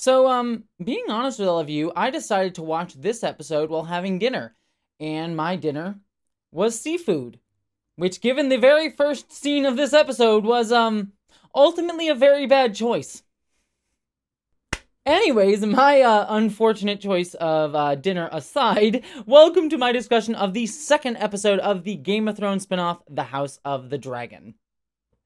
Being honest with all of you, I decided to watch this episode while having dinner, and my dinner was seafood, which, given the very first scene of this episode, was, ultimately a very bad choice. Anyways, my unfortunate choice of dinner aside, welcome to my discussion of the second episode of the Game of Thrones spinoff, The House of the Dragon.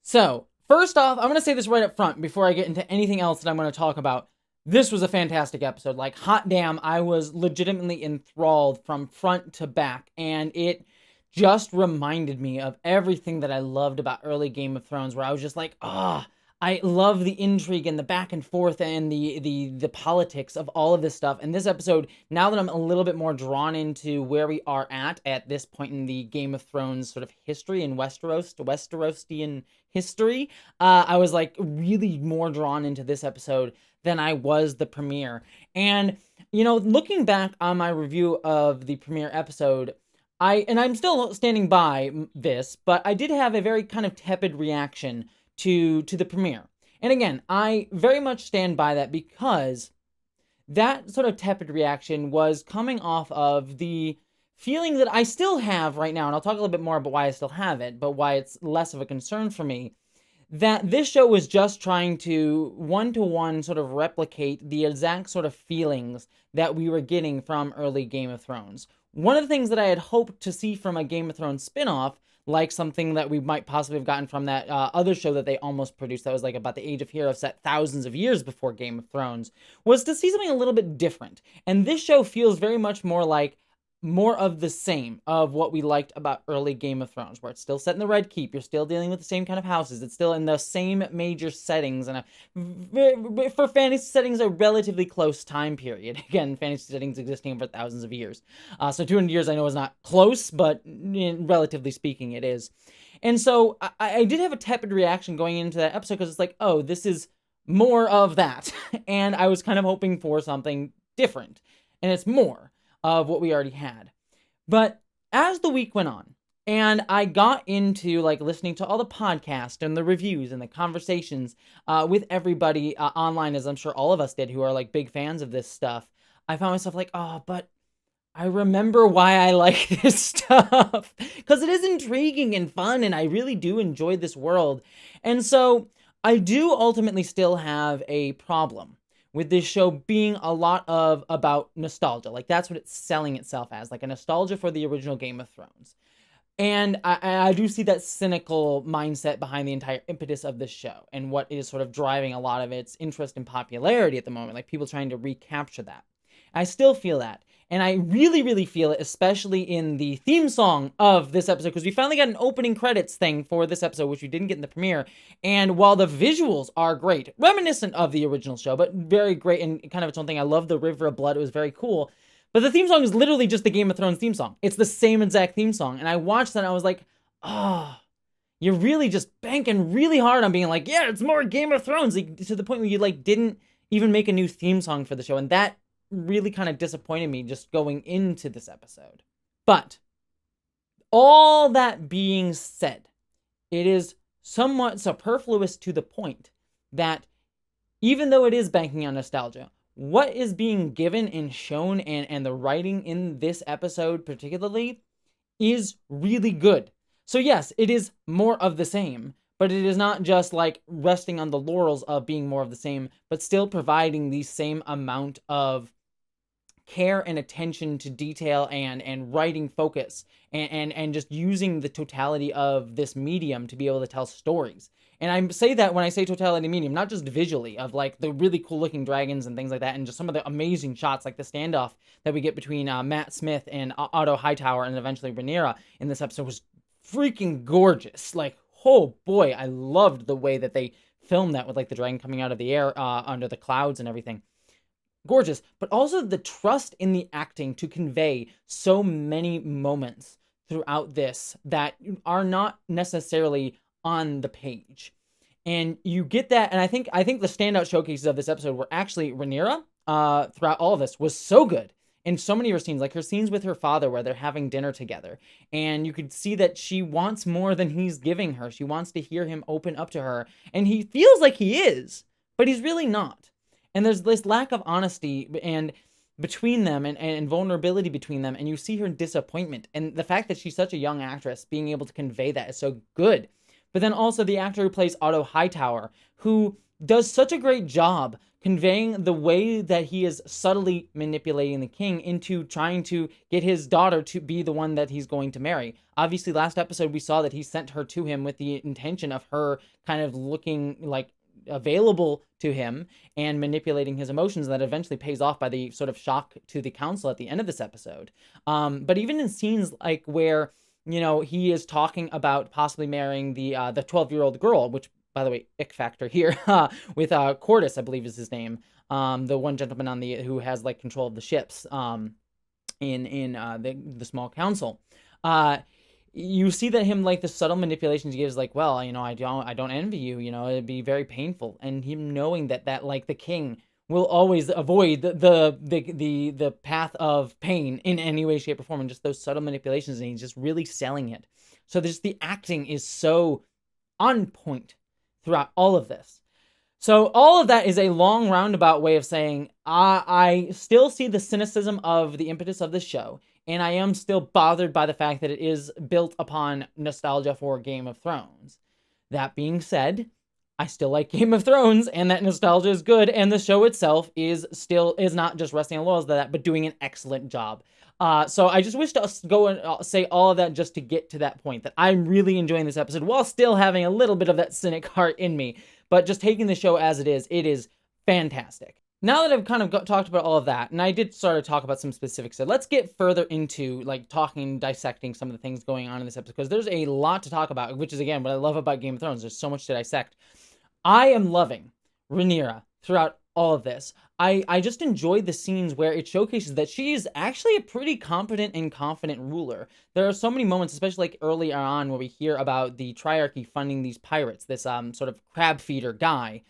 So, first off, I'm going to say this right up front before I get into anything else that I'm going to talk about. This was a fantastic episode. Like, hot damn, I was legitimately enthralled from front to back, and it just reminded me of everything that I loved about early Game of Thrones, where I was just like, I love the intrigue and the back and forth and the politics of all of this stuff. And this episode, now that I'm a little bit more drawn into where we are at this point in the Game of Thrones sort of history in Westerosian history, I was like really more drawn into this episode than I was the premiere. And, looking back on my review of the premiere episode, I'm still standing by this, but I did have a very kind of tepid reaction to the premiere. And again, I very much stand by that because that sort of tepid reaction was coming off of the feeling that I still have right now, and I'll talk a little bit more about why I still have it, but why it's less of a concern for me, that this show was just trying to one-to-one sort of replicate the exact sort of feelings that we were getting from early Game of Thrones. One of the things that I had hoped to see from a Game of Thrones spinoff, like something that we might possibly have gotten from that other show that they almost produced that was like about the Age of Heroes set thousands of years before Game of Thrones, was to see something a little bit different. And this show feels very much more like more of the same of what we liked about early Game of Thrones, where it's still set in the Red Keep, you're still dealing with the same kind of houses, it's still in the same major settings, and for fantasy settings, a relatively close time period. Again, fantasy settings existing for thousands of years. So 200 years I know is not close, but relatively speaking, it is. And so I did have a tepid reaction going into that episode, because it's like, oh, this is more of that. And I was kind of hoping for something different. And it's more of what we already had. But as the week went on, and I got into like listening to all the podcasts and the reviews and the conversations with everybody online, as I'm sure all of us did who are like big fans of this stuff, I found myself like, but I remember why I like this stuff. Because it is intriguing and fun, and I really do enjoy this world. And so I do ultimately still have a problem with this show being a lot of about nostalgia. Like, that's what it's selling itself as, like a nostalgia for the original Game of Thrones. And I do see that cynical mindset behind the entire impetus of this show and what is sort of driving a lot of its interest and popularity at the moment, like people trying to recapture that. I still feel that. And I really, really feel it, especially in the theme song of this episode, because we finally got an opening credits thing for this episode, which we didn't get in the premiere. And while the visuals are great, reminiscent of the original show, but very great and kind of its own thing. I love the River of Blood. It was very cool. But the theme song is literally just the Game of Thrones theme song. It's the same exact theme song. And I watched that and I was like, you're really just banking really hard on being like, yeah, it's more Game of Thrones, like, to the point where you like didn't even make a new theme song for the show. And that really kind of disappointed me just going into this episode. But all that being said, it is somewhat superfluous to the point that even though it is banking on nostalgia, what is being given and shown and the writing in this episode particularly is really good. So yes, it is more of the same, but it is not just like resting on the laurels of being more of the same, but still providing the same amount of care and attention to detail and writing focus and just using the totality of this medium to be able to tell stories. And I say that when I say totality medium, not just visually of like the really cool looking dragons and things like that, and just some of the amazing shots, like the standoff that we get between Matt Smith and Otto Hightower and eventually Rhaenyra in this episode was freaking gorgeous. Like, oh boy, I loved the way that they filmed that with like the dragon coming out of the air under the clouds and everything. Gorgeous, but also the trust in the acting to convey so many moments throughout this that are not necessarily on the page. And you get that, and I think the standout showcases of this episode were actually Rhaenyra throughout all of this was so good. In so many of her scenes, like her scenes with her father where they're having dinner together, and you could see that she wants more than he's giving her. She wants to hear him open up to her, and he feels like he is, but he's really not. And there's this lack of honesty and between them and vulnerability between them, and you see her disappointment. And the fact that she's such a young actress being able to convey that is so good. But then also the actor who plays Otto Hightower, who does such a great job conveying the way that he is subtly manipulating the king into trying to get his daughter to be the one that he's going to marry. Obviously, last episode we saw that he sent her to him with the intention of her kind of looking like available to him and manipulating his emotions. That eventually pays off by the sort of shock to the council at the end of this episode. But even in scenes like where, you know, he is talking about possibly marrying the 12-year-old girl, which, by the way, ick factor here, with Cordis, I believe is his name, the one gentleman on the who has like control of the ships in the small council. You see that him, like, the subtle manipulations he gives, like, well, you know, I don't envy you, you know, it'd be very painful, and him knowing that like the king will always avoid the path of pain in any way, shape, or form, and just those subtle manipulations, and he's just really selling it. So the acting is so on point throughout all of this. So all of that is a long roundabout way of saying I still see the cynicism of the impetus of this show, and I am still bothered by the fact that it is built upon nostalgia for Game of Thrones. That being said, I still like Game of Thrones, and that nostalgia is good, and the show itself is not just resting on laurels of that, but doing an excellent job. So I just wish to go and say all of that just to get to that point, that I'm really enjoying this episode while still having a little bit of that cynic heart in me. But just taking the show as it is fantastic. Now that I've kind of talked about all of that, and I did sort of talk about some specifics, so let's get further into, like, talking, dissecting some of the things going on in this episode, because there's a lot to talk about, which is, again, what I love about Game of Thrones. There's so much to dissect. I am loving Rhaenyra throughout all of this. I just enjoyed the scenes where it showcases that she is actually a pretty competent and confident ruler. There are so many moments, especially like earlier on, where we hear about the Triarchy funding these pirates, this sort of crab feeder guy,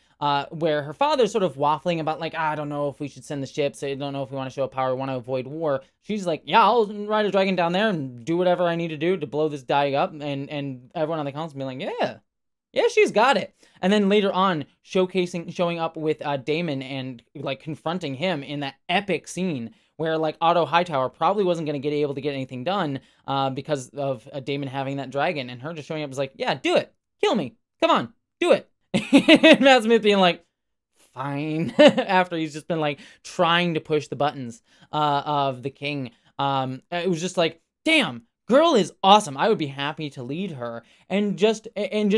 where her father's sort of waffling about, like, I don't know if we should send the ships, I don't know if we want to show power, we want to avoid war. She's like, yeah, I'll ride a dragon down there and do whatever I need to do to blow this guy up, and everyone on the council be like, yeah, she's got it. And then later on, showing up with Daemon and, like, confronting him in that epic scene where, like, Otto Hightower probably wasn't going to get able to get anything done because of Daemon having that dragon, and her just showing up is like, yeah, do it. Kill me. Come on. Do it. And Matt Smith being like, fine, after he's just been, like, trying to push the buttons of the king. It was just like, damn. Girl is awesome. I would be happy to lead her, and just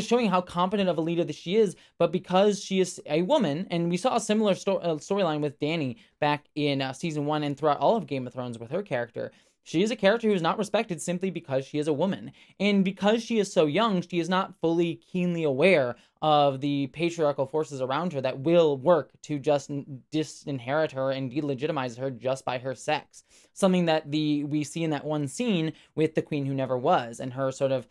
showing how competent of a leader that she is. But because she is a woman, and we saw a similar storyline with Dany back in season 1 and throughout all of Game of Thrones with her character, she is a character who is not respected simply because she is a woman. And because she is so young, she is not fully keenly aware of the patriarchal forces around her that will work to just disinherit her and delegitimize her just by her sex. Something that we see in that one scene with the Queen Who Never Was, and her sort of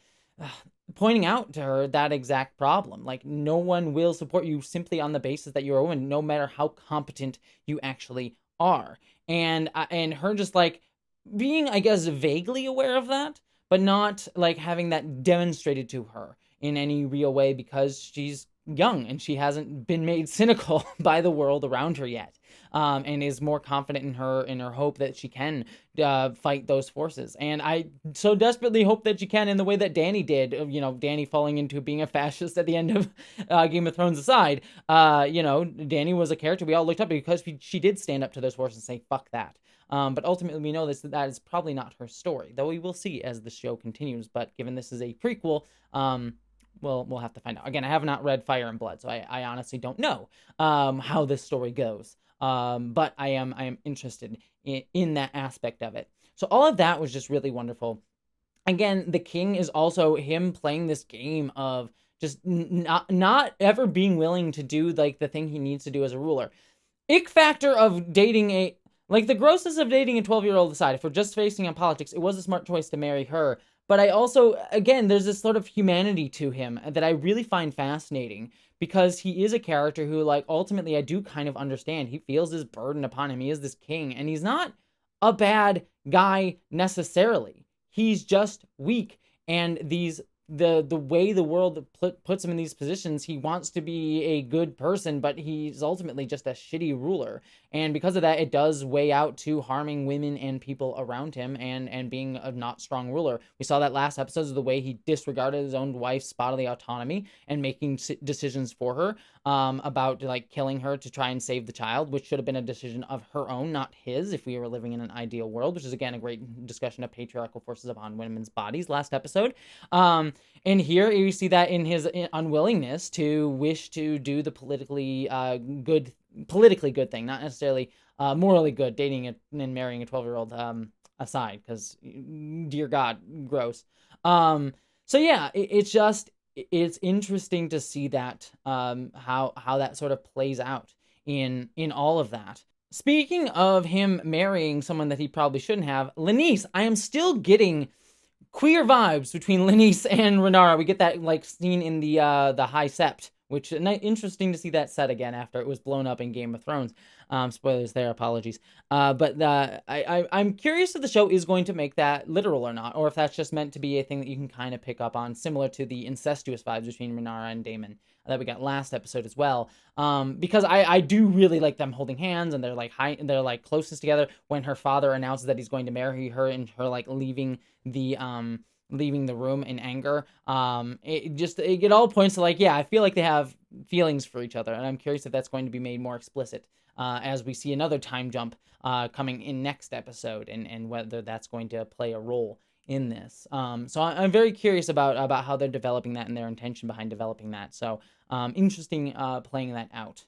pointing out to her that exact problem. Like, no one will support you simply on the basis that you're a woman, no matter how competent you actually are. And her just, like, being, I guess, vaguely aware of that, but not, like, having that demonstrated to her in any real way, because she's young and she hasn't been made cynical by the world around her yet, and is more confident in her hope that she can fight those forces. And I so desperately hope that she can, in the way that Dany did. You know, Dany falling into being a fascist at the end of Game of Thrones aside, you know, Dany was a character we all looked up to because she did stand up to those forces and say, fuck that. But ultimately, we know that is probably not her story, though we will see as the show continues. But given this is a prequel, we'll have to find out. Again, I have not read Fire and Blood, so I honestly don't know how this story goes. But I am interested in that aspect of it. So all of that was just really wonderful. Again, the king is also him playing this game of just not ever being willing to do, like, the thing he needs to do as a ruler. Ick factor of dating like, the grossness of dating a 12-year-old aside, if we're just facing on politics, it was a smart choice to marry her. But I also, again, there's this sort of humanity to him that I really find fascinating, because he is a character who, like, ultimately I do kind of understand. He feels this burden upon him. He is this king, and he's not a bad guy necessarily. He's just weak, and these the way the world puts him in these positions, he wants to be a good person, but he's ultimately just a shitty ruler. And because of that, it does weigh out to harming women and people around him, and being a not strong ruler. We saw that last episode of the way he disregarded his own wife's bodily autonomy and making decisions for her, about like killing her to try and save the child, which should have been a decision of her own, not his, if we were living in an ideal world, which is again a great discussion of patriarchal forces upon women's bodies last episode. And here you see that in his unwillingness to wish to do the politically good thing, not necessarily morally good, dating and marrying a 12-year-old aside, because dear God, gross. So yeah, it's interesting to see that how that sort of plays out in all of that. Speaking of him marrying someone that he probably shouldn't have, Lanice, I am still getting queer vibes between Lanice and Renara. We get that like scene in the High Sept, which is interesting to see that set again after it was blown up in Game of Thrones. Spoilers there, apologies. But I'm curious if the show is going to make that literal or not, or if that's just meant to be a thing that you can kind of pick up on, similar to the incestuous vibes between Renara and Daemon that we got last episode as well. Because I do really like them holding hands, and they're like closest together when her father announces that he's going to marry her, and her like leaving the room in anger. It all points to like, yeah, I feel like they have feelings for each other, and I'm curious if that's going to be made more explicit as we see another time jump coming in next episode, and whether that's going to play a role in this. So I'm very curious about how they're developing that and their intention behind developing that. So interesting playing that out.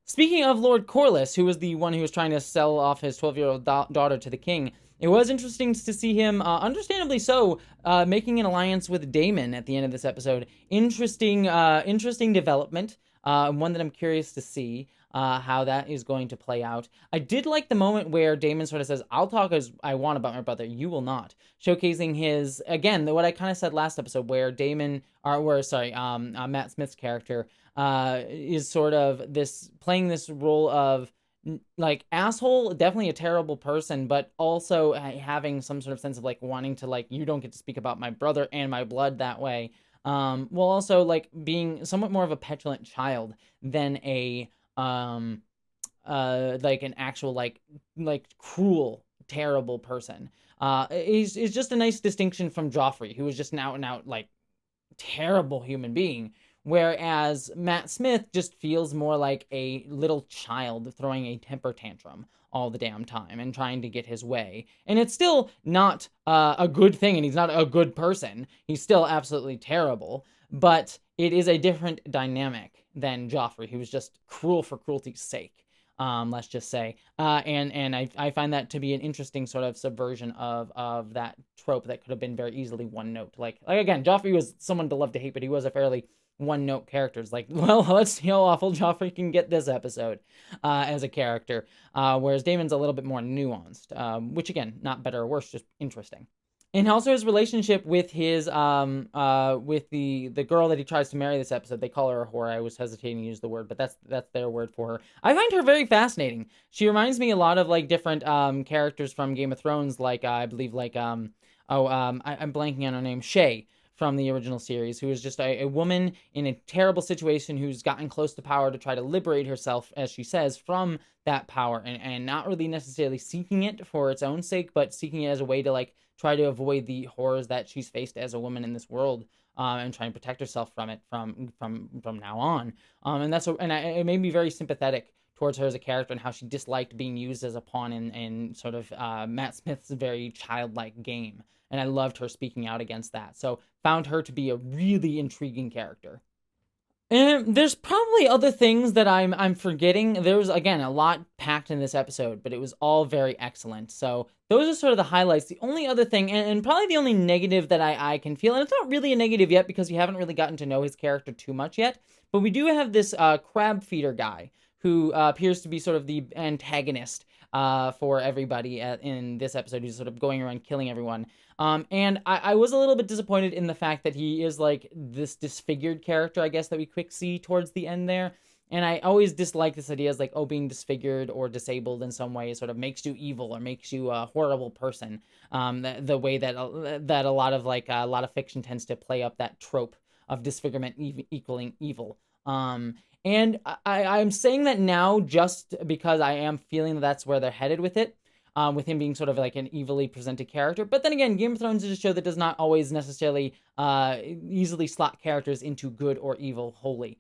Speaking of Lord Corlys, who was the one who was trying to sell off his 12-year-old daughter to the king, it was interesting to see him, understandably so, making an alliance with Daemon at the end of this episode. Interesting development, one that I'm curious to see how that is going to play out. I did like the moment where Daemon sort of says, "I'll talk as I want about my brother, you will not," showcasing his, again, what I kind of said last episode, where Matt Smith's character is sort of playing this role of like asshole, definitely a terrible person, but also having some sort of sense of like wanting to like, you don't get to speak about my brother and my blood that way, while also like being somewhat more of a petulant child than a like an actual like cruel, terrible person. Is just a nice distinction from Joffrey, who was just an out and out like terrible human being. Whereas Matt Smith just feels more like a little child throwing a temper tantrum all the damn time and trying to get his way. And it's still not a good thing, and he's not a good person. He's still absolutely terrible, but it is a different dynamic than Joffrey, who was just cruel for cruelty's sake, let's just say. And I find that to be an interesting sort of subversion of that trope that could have been very easily one note. Like again, Joffrey was someone to love to hate, but he was a fairly one-note character. It's like, well, let's see how awful Joffrey can get this episode as a character. Whereas Daemon's a little bit more nuanced, which again, not better or worse, just interesting. And also his relationship with his with the girl that he tries to marry this episode. They call her a whore. I was hesitating to use the word, but that's their word for her. I find her very fascinating. She reminds me a lot of like different characters from Game of Thrones, like I believe like I'm blanking on her name, Shay, from the original series, who is just a woman in a terrible situation who's gotten close to power to try to liberate herself, as she says, from that power, and not really necessarily seeking it for its own sake, but seeking it as a way to like try to avoid the horrors that she's faced as a woman in this world, and try and protect herself from it from now on. And it made me very sympathetic towards her as a character and how she disliked being used as a pawn in sort of Matt Smith's very childlike game. And I loved her speaking out against that. So found her to be a really intriguing character. And there's probably other things that I'm forgetting. There was, again, a lot packed in this episode, but it was all very excellent. So those are sort of the highlights. The only other thing, and probably the only negative that I can feel, and it's not really a negative yet because you haven't really gotten to know his character too much yet, but we do have this crab feeder guy who appears to be sort of the antagonist for everybody in this episode, who's sort of going around killing everyone. And I was a little bit disappointed in the fact that he is like this disfigured character, I guess, that we quick see towards the end there. And I always dislike this idea as like, oh, being disfigured or disabled in some way sort of makes you evil or makes you a horrible person. The way that a lot of fiction tends to play up that trope of disfigurement equaling evil. And I'm saying that now just because I am feeling that that's where they're headed with it. With him being sort of like an evilly presented character. But then again, Game of Thrones is a show that does not always necessarily easily slot characters into good or evil wholly.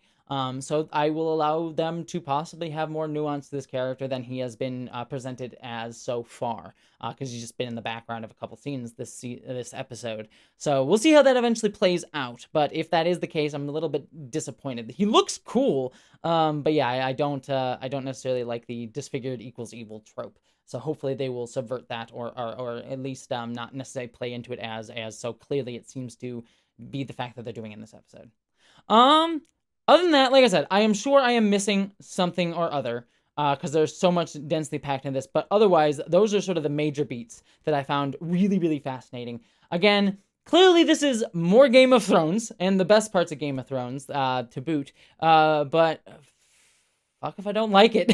So I will allow them to possibly have more nuance to this character than he has been presented as so far, because he's just been in the background of a couple scenes this episode. So we'll see how that eventually plays out. But if that is the case, I'm a little bit disappointed. He looks cool, but yeah, I don't necessarily like the disfigured equals evil trope. So hopefully they will subvert that, or at least not necessarily play into it as so clearly it seems to be the fact that they're doing in this episode. Other than that, like I said, I am sure I am missing something or other, because there's so much densely packed in this. But otherwise, those are sort of the major beats that I found really, really fascinating. Again, clearly this is more Game of Thrones, and the best parts of Game of Thrones to boot. But fuck if I don't like it.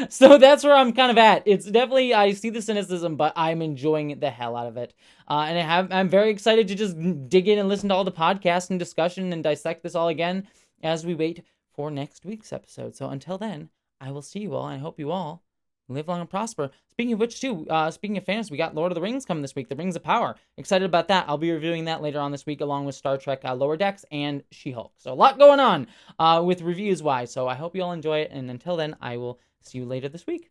So that's where I'm kind of at. It's definitely, I see the cynicism, but I'm enjoying the hell out of it. And I'm very excited to just dig in and listen to all the podcasts and discussion and dissect this all again as we wait for next week's episode. So until then, I will see you all, and I hope you all live long and prosper. Speaking of which, too, speaking of fantasy, we got Lord of the Rings coming this week, The Rings of Power. Excited about that. I'll be reviewing that later on this week, along with Star Trek Lower Decks and She-Hulk. So a lot going on with reviews-wise, so I hope you all enjoy it, and until then, I will see you later this week.